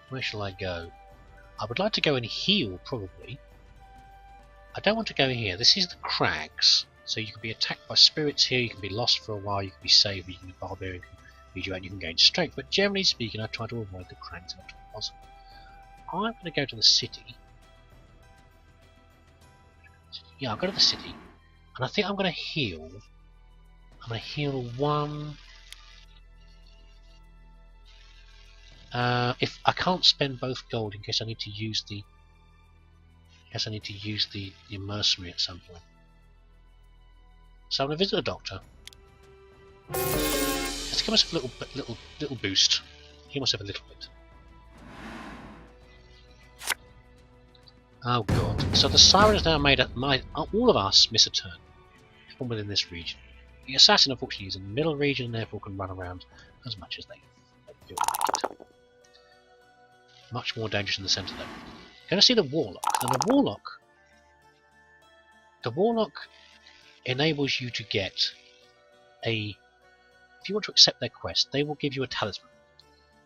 Where shall I go? I would like to go and heal, probably. I don't want to go here. This is the crags. So you can be attacked by spirits here, you can be lost for a while, you can be saved, you can be barbarian, you can lead you out, you can gain strength. But generally speaking, I try to avoid the crags if at all possible. I'm going to go to the city. Yeah, I'll go to the city. And I think I'm going to heal. I'm going to heal one. If I can't spend both gold in case I need to use the mercenary at some point. So I'm going to visit the doctor. Let's give myself a little boost. Heal myself a little bit. Oh god. So the siren has now made all of us miss a turn. From within this region. The assassin unfortunately is in the middle region and therefore can run around as much as they feel like it. Much more dangerous in the centre though. Going to see the warlock. And the warlock enables you to get if you want to accept their quest, they will give you a talisman.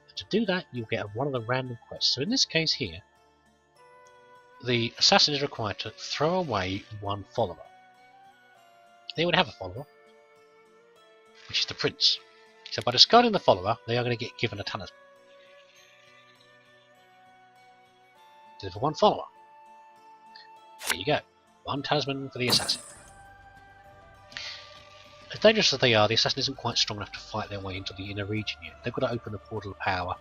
And to do that, you'll get one of the random quests. So in this case here, the assassin is required to throw away one follower. They would have a follower, which is the prince. So by discarding the follower, they are going to get given a talisman. Deliver one follower. There you go. One talisman for the assassin. As dangerous as they are, the assassin isn't quite strong enough to fight their way into the inner region yet. They've got to open the portal of power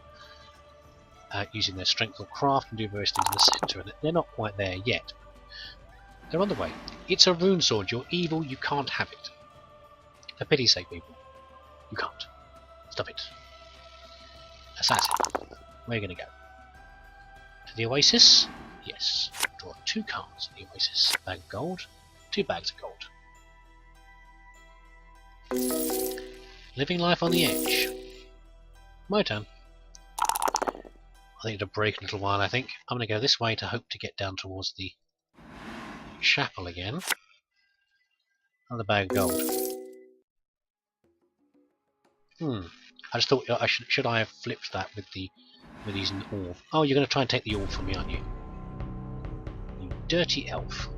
using their strength or craft and do various things in the centre, and they're not quite there yet. They're on the way. It's a rune sword. You're evil. You can't have it. For pity's sake, people. You can't. Stop it. Assassin. Where are you going to go? To the Oasis? Yes. Draw 2 cards in the Oasis. Bag of gold. 2 bags of gold. Living life on the edge. My turn. I think it'll break in a little while, I think. I'm going to go this way to hope to get down towards the chapel again. Another bag of gold. I just thought should I have flipped that with using the orb? Oh, you're going to try and take the orb from me, aren't you? You dirty elf.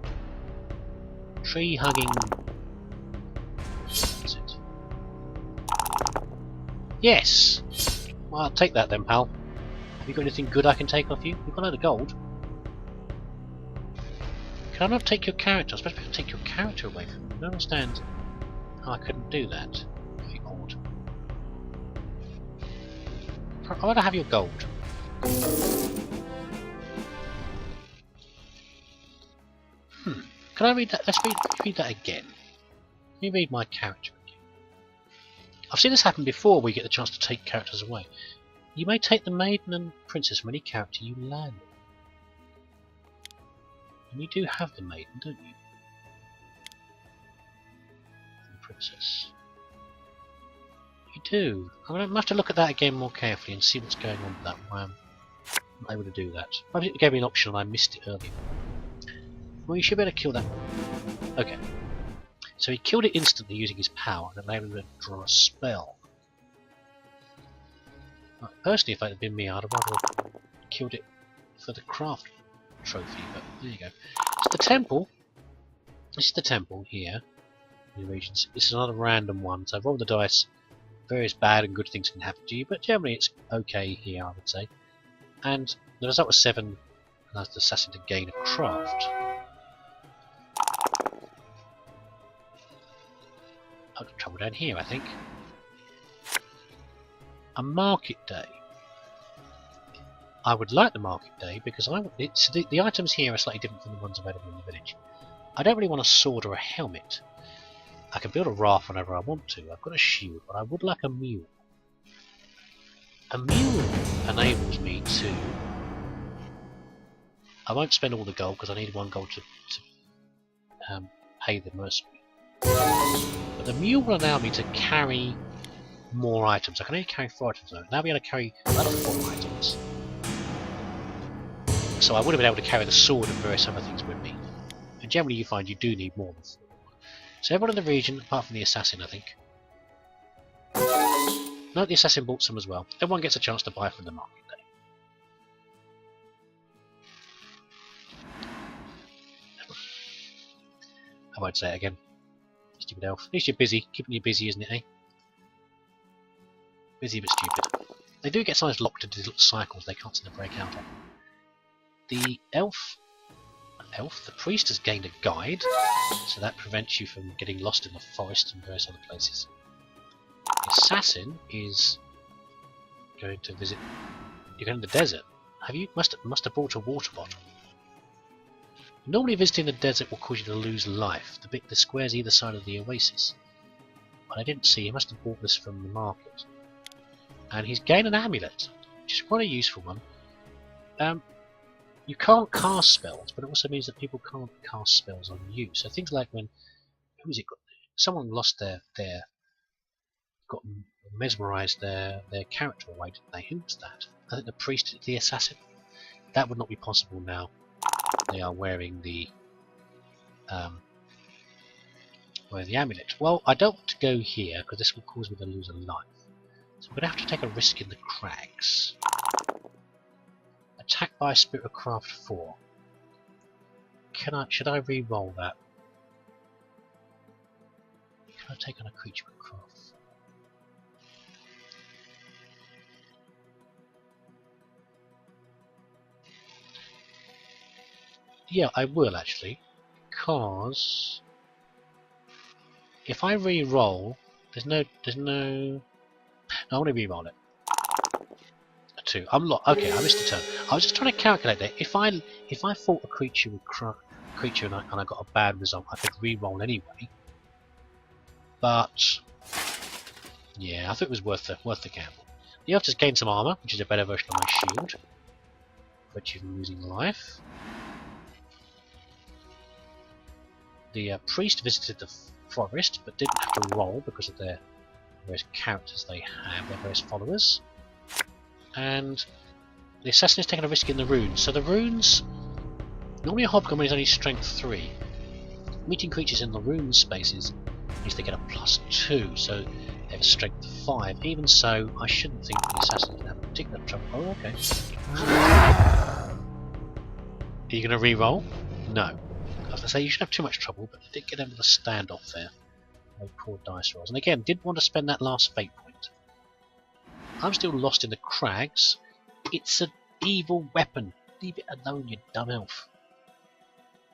Tree hugging. That's it. Yes. Well, I'll take that then, pal. Have you got anything good I can take off you? You've got a load of gold. Can I not take your character? I was supposed to be able to take your character away from you. I don't understand how I couldn't do that. Very odd. I want to have your gold. Can I read that? Let's read that again. Let me read my character again. I've seen this happen before where you get the chance to take characters away. You may take the maiden and princess from any character you land on. And you do have the maiden, don't you? And the princess. You do. I'm going to have to look at that again more carefully and see what's going on with that. Why I'm not able to do that. Maybe it gave me an option and I missed it earlier. Well, you should be able to kill that. Okay. So he killed it instantly using his power and enabled him to draw a spell. Personally, if it had been me, I'd have rather killed it for the craft trophy, but there you go. So the temple, this is the temple here, in the regions. This is another random one, so roll the dice. Various bad and good things can happen to you, but generally it's okay here, I would say. And the result was 7, and that's the assassin to gain a craft. I've got trouble down here, I think. A market day. I would like the market day because the items here are slightly different from the ones available in the village. I don't really want a sword or a helmet. I can build a raft whenever I want to. I've got a shield, but I would like a mule. A mule enables me to... I won't spend all the gold because I need 1 gold to pay the mercenary. But the mule will allow me to carry more items. I can only carry 4 items now. Now I'll be able to carry another 4 items. So I would have been able to carry the sword and various other things with me. And generally you find you do need more than 4. So everyone in the region, apart from the assassin, I think. No, the assassin bought some as well. Everyone gets a chance to buy from the market day. I won't say it again. Stupid elf. At least you're busy. Keeping you busy, isn't it, eh? Busy but stupid. They do get sometimes locked into these little cycles they can't seem to break out of. The the priest has gained a guide, so that prevents you from getting lost in the forest and various other places. The assassin is going to visit. You're going to the desert. Must have bought a water bottle. Normally visiting the desert will cause you to lose life. The squares either side of the oasis. But I didn't see. He must have bought this from the market. And he's gained an amulet, which is quite a useful one. You can't cast spells, but it also means that people can't cast spells on you. So things like when someone lost got mesmerised their character away, didn't they? Who was that? I think the priest, the assassin. That would not be possible now. They are wearing the amulet. Well, I don't want to go here because this will cause me to lose a life. So I'm going to have to take a risk in the crags. Attacked by a Spirit of Craft 4. Should I re-roll that? Can I take on a creature with Craft 4? Yeah, I will actually, because if I re-roll, there's no. No, I want to re-roll it. A 2. Okay, I missed a turn. I was just trying to calculate that. If I fought a creature with and I got a bad result, I could re-roll anyway. But yeah, I thought it was worth the gamble. The elf just gained some armor, which is a better version of my shield, but you're losing life. The priest visited the forest, but didn't have to roll because of their various characters they have, their various followers. And the assassin is taking a risk in the runes. So the runes, normally a hobgoblin is only strength 3. Meeting creatures in the rune spaces means they get a +2, so they have a strength 5. Even so, I shouldn't think the assassin can have particular trouble. Oh, okay. Are you going to re-roll? No. I was going to say you shouldn't have too much trouble, but I did get into the standoff there. No poor dice rolls. And again, didn't want to spend that last fate point. I'm still lost in the crags. It's an evil weapon. Leave it alone, you dumb elf.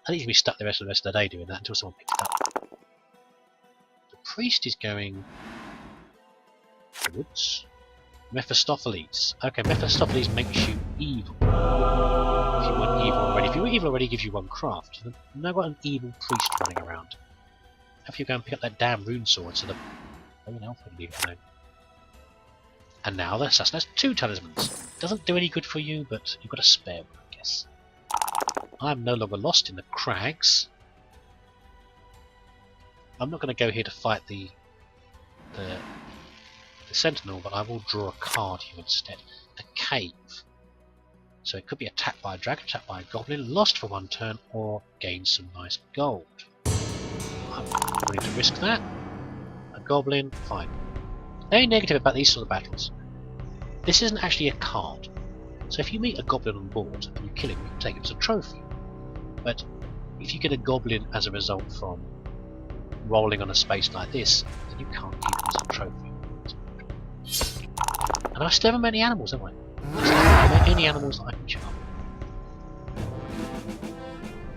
I need to be stuck the rest of the day doing that until someone picks it up. The priest is going forwards. Mephistopheles. Okay, Mephistopheles makes you evil. If you weren't evil already. If you were evil already, it gives you 1 craft. You've now got an evil priest running around. If you go and pick up that damn rune sword, so the elf would leave it alone. And now the assassin has 2 talismans. Doesn't do any good for you, but you've got a spare one, I guess. I'm no longer lost in the crags. I'm not going to go here to fight the sentinel, but I will draw a card here instead. A cave. So it could be attacked by a dragon, attacked by a goblin, lost for 1 turn, or gain some nice gold. I'm willing to risk that. A goblin, fine. The only negative about these sort of battles, this isn't actually a card. So if you meet a goblin on board and you kill him, you can take him as a trophy. But if you get a goblin as a result from rolling on a space like this, then you can't keep him as a trophy. And I still haven't met any animals, haven't I? I still haven't met any animals that I can charm.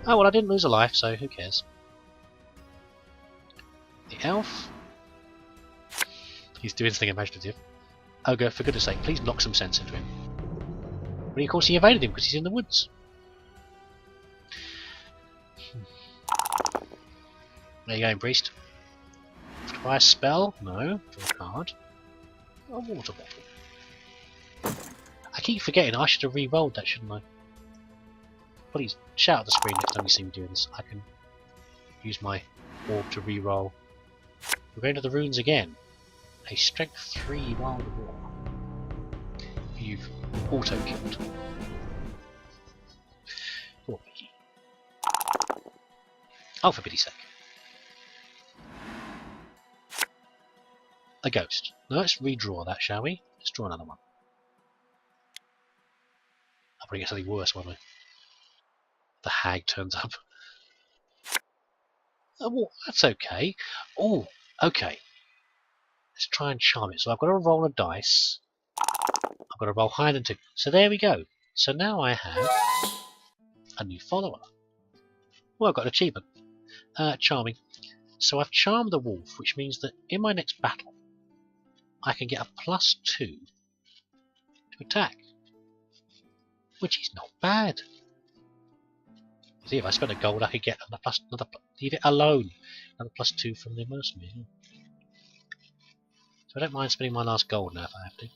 Oh well, I didn't lose a life, so who cares? The elf. He's doing something imaginative. Oh, for goodness sake, please knock some sense into him. But of course he evaded him because he's in the woods. There you go, priest. Have to buy a spell? No. Draw a card. A water bottle. I keep forgetting I should have re-rolled that, shouldn't I? Please shout at the screen next time you see me doing this. I can use my orb to re-roll. We're going to the runes again. A strength 3 wild war. You've auto-killed. Poor Mickey. Oh, for pity's sake. A ghost. Now let's redraw that, shall we? Let's draw another one. I'll probably get something worse, won't I? The hag turns up. Well, that's okay. Oh, okay. Let's try and charm it. So I've got to roll a dice. I've got to roll higher than 2. So there we go. So now I have a new follower. Well, I've got an achievement. Charming. So I've charmed the wolf, which means that in my next battle, I can get a +2 to attack. Which is not bad. See, if I spent a gold, I could get another leave it alone. Another +2 from the mercenary. So I don't mind spending my last gold now if I have to.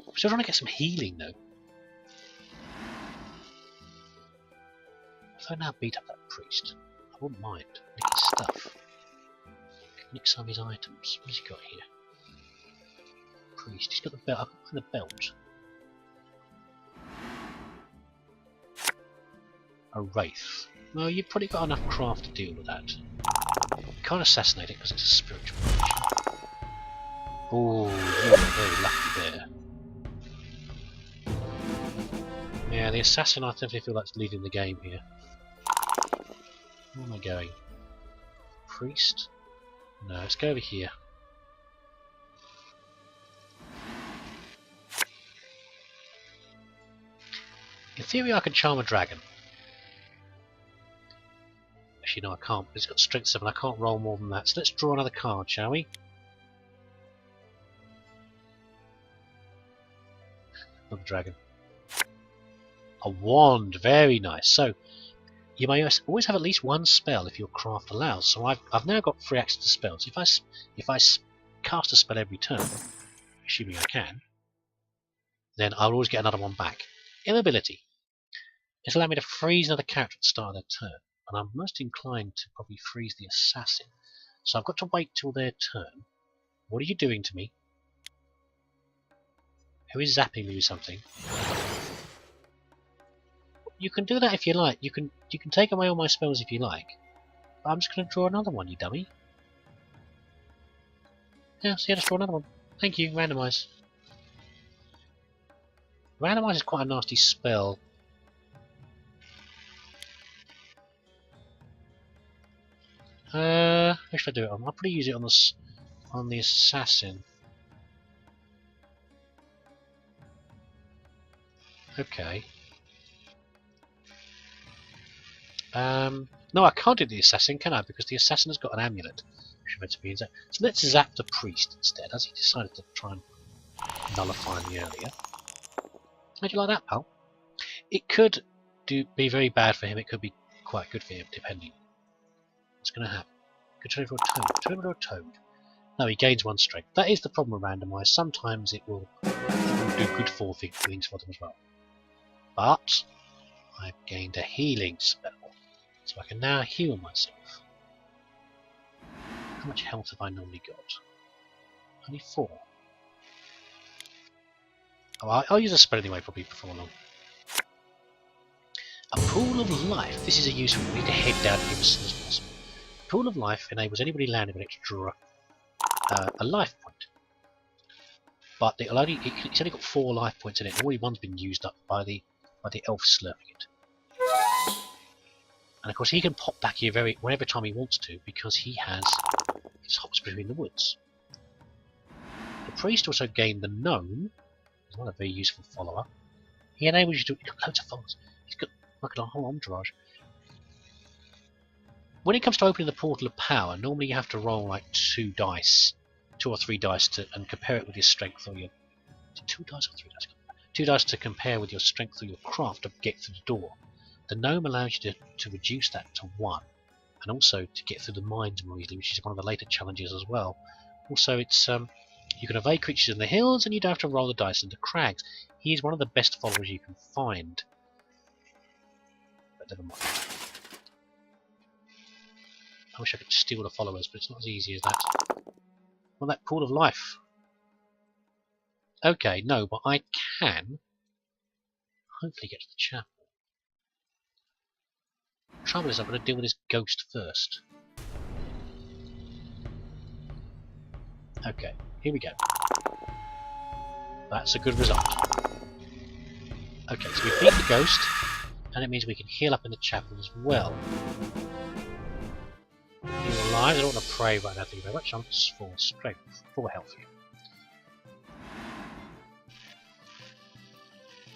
I'm still trying to get some healing though. If I now beat up that priest, I wouldn't mind. Nick his stuff. Nick some of his items. What has he got here? Priest. He's got the belt. I can find the belt. A wraith. Well, you've probably got enough craft to deal with that. You can't assassinate it because it's a spiritual creature. Oh, you're very lucky there. Yeah, the assassin I definitely feel like leading the game here. Where am I going? Priest? No, let's go over here. In theory I can charm a dragon. Actually no I can't, it's got strength 7, I can't roll more than that. So let's draw another card, shall we? Another dragon. A wand, very nice. So you may always have at least one spell if your craft allows. So I've now got free access to spells. If I cast a spell every turn, assuming I can, then I'll always get another one back. Immobility. It's allowed me to freeze another character at the start of their turn, and I'm most inclined to probably freeze the assassin. So I've got to wait till their turn. What are you doing to me? Who is zapping me with something? You can do that if you like. You can take away all my spells if you like. But I'm just going to draw another one, you dummy. Yeah, so yeah, just draw another one. Thank you, randomise. Randomise is quite a nasty spell. Who should I do it on? I'll probably use it on the assassin. Okay. No, I can't do the assassin, can I? Because the assassin has got an amulet. Which meant to be so let's zap the priest instead, as he decided to try and nullify me earlier. How'd you like that, pal? It could be very bad for him, it could be quite good for him, depending. What's going to happen? Could turn into a toad. Turn into a toad. No, he gains 1 strength. That is the problem with randomised. Sometimes it will do good things for them as well. But I've gained a healing spell, so I can now heal myself. How much health have I normally got? Only 4. Oh, I'll use a spell anyway, probably before long. A pool of life. This is a useful. We need to head down here as soon as possible. A pool of life enables anybody landing with an extra a life point. But it's only got 4 life points in it. Already one's been used up by the elf slurping it. And of course he can pop back here whenever time he wants to, because he has his hops between the woods. The priest also gained the gnome. He's not a very useful follower. He enables you to. He's got loads of followers. He's got like a whole entourage. When it comes to opening the portal of power, normally you have to roll like 2 or 3 dice and compare it with your strength or your 2 dice or 3 dice. 2 dice to compare with your strength or your craft to get through the door. The gnome allows you to reduce that to 1, and also to get through the mines more easily, which is one of the later challenges as well. Also, it's you can evade creatures in the hills, and you don't have to roll the dice into crags. He is one of the best followers you can find. But never mind. I wish I could steal the followers, but it's not as easy as that. Well, that pool of life. Okay, no, but I can hopefully get to the chapel. Trouble is, I'm going to deal with this ghost first. Okay, here we go. That's a good result. Okay, so we beat the ghost, and it means we can heal up in the chapel as well. lives. I don't want to pray right now, thank you very much. I'm just full strength, full health here.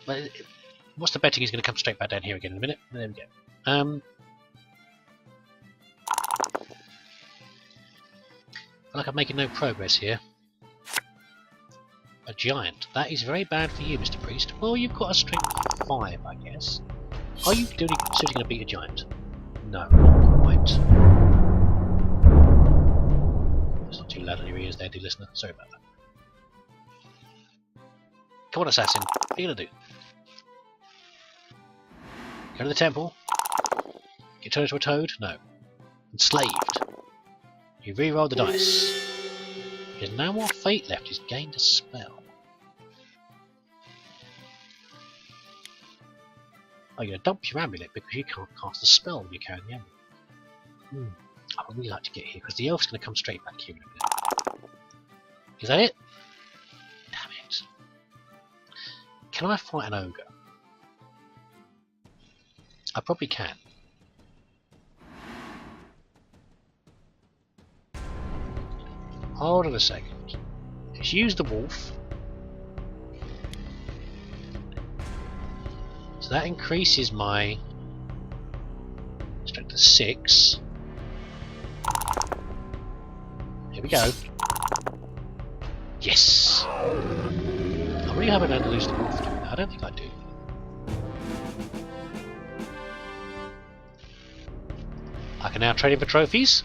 But what's the betting? He's going to come straight back down here again in a minute. There we go. I feel like I'm making no progress here. A giant. That is very bad for you, Mr. Priest. Well, you've got a strength of 5, I guess. Are you seriously going to beat a giant? No, not quite. It's not too loud on your ears there, dear listener. Sorry about that. Come on, assassin. What are you going to do? Go to the temple. Get turned into a toad? No. Enslaved. You re-roll the dice. There's no more fate left. He's gained a spell. Oh, you're going to dump your amulet because you can't cast a spell when you carry the amulet. I would really like to get here because the elf's going to come straight back here in a minute. Is that it? Damn it. Can I fight an ogre? I probably can. Hold on a second. Let's use the wolf. So that increases my strength to 6. Here we go. Yes! I really hope I don't lose the wolf doing that. I don't think I do. I can now trade in for trophies.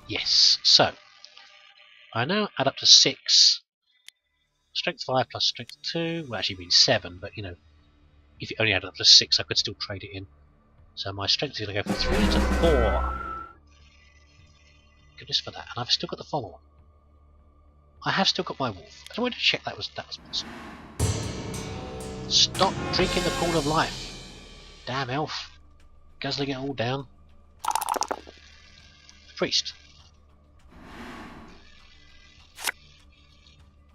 Yes. So I now add up to 6. Strength 5 plus strength 2 will actually mean 7, but you know, if it only added up to 6, I could still trade it in. So my strength is going to go from 3 to 4. Goodness for that. And I've still got the follow-on. I have still got my wolf. I wanted to check that was possible. Stop drinking the pool of life. Damn elf. Guzzling it all down. Priest.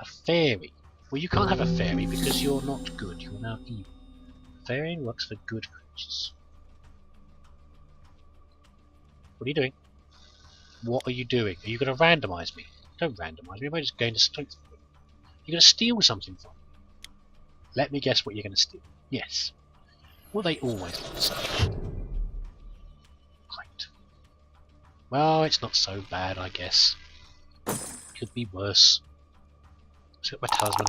A fairy. Well, you can't have a fairy because you're not good. You're now evil. Fairy works for good creatures. What are you doing? What are you doing? Are you going to randomise me? Don't randomise me. I'm just going to strength. You're going to steal something from me. Let me guess what you're going to steal. Yes. Well, they always want to steal. Great. Well, it's not so bad, I guess. Could be worse. Let's get my talisman.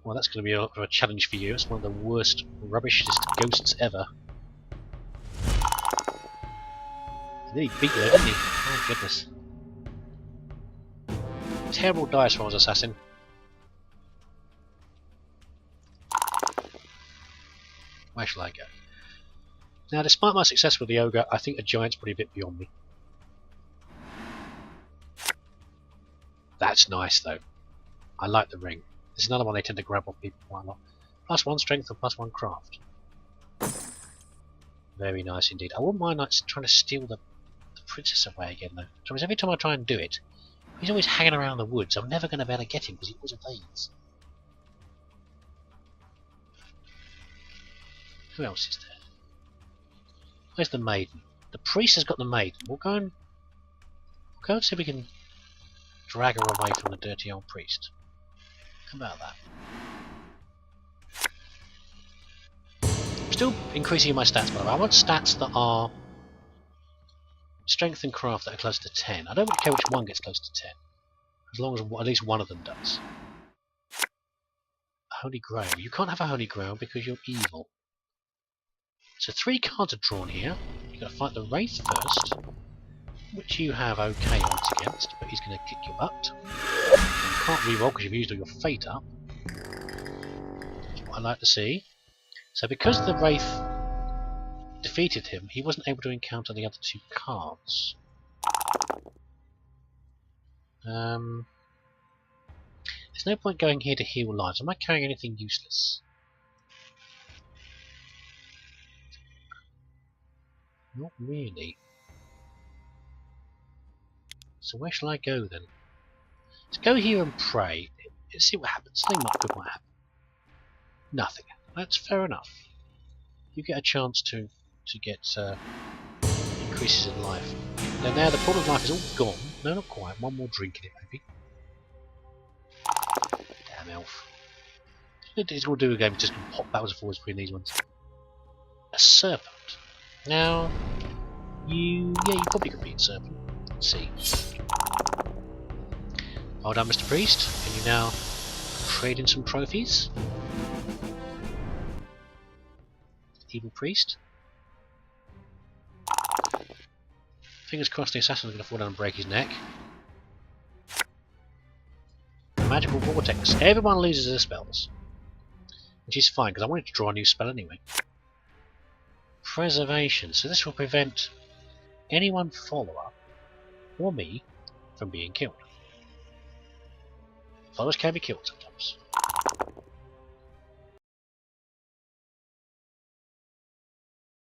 Well, that's going to be a lot of a challenge for you. It's one of the worst, rubbishest ghosts ever. He nearly beat you there, didn't he? Oh, goodness. Terrible dice rolls, assassin. Where shall I go? Now, despite my success with the ogre, I think a giant's probably a bit beyond me. That's nice, though. I like the ring. This is another one they tend to grab off people quite a lot. +1 strength and +1 craft. Very nice indeed. I wouldn't mind like trying to steal the princess away again, though. So every time I try and do it, he's always hanging around the woods. I'm never going to be able to get him because he always evades. Who else is there? Where's the maiden? The priest has got the maiden. We'll go and see if we can drag her away from the dirty old priest. How about that? I'm still increasing my stats, by the way. I want stats that are strength and craft that are close to 10. I don't really care which one gets close to 10, as long as at least one of them does. Holy Grail. You can't have a Holy Grail because you're evil. So 3 cards are drawn here. You've got to fight the Wraith first, which you have okay odds against, but he's going to kick your butt. You can't reroll because you've used all your fate up. That's what I like to see. So because the Wraith defeated him, he wasn't able to encounter the other 2 cards. There's no point going here to heal lives. Am I carrying anything useless? Not really. So where shall I go then? Let's go here and pray. Let's see what happens. Something not good might happen. Nothing. That's fair enough. You get a chance to to get increases in life. Now the pool of life is all gone. No, not quite. One more drink in it, maybe. Damn elf. It's going to do a game. It's just going to pop backwards and forwards between these ones. A serpent. Now, you probably could be a serpent. Let's see. Well done, Mr. Priest. Can you now trade in some trophies? Evil Priest. Fingers crossed the assassin's going to fall down and break his neck. Magical Vortex. Everyone loses their spells. Which is fine, because I wanted to draw a new spell anyway. Preservation. So this will prevent anyone follower or me from being killed. Followers can be killed sometimes.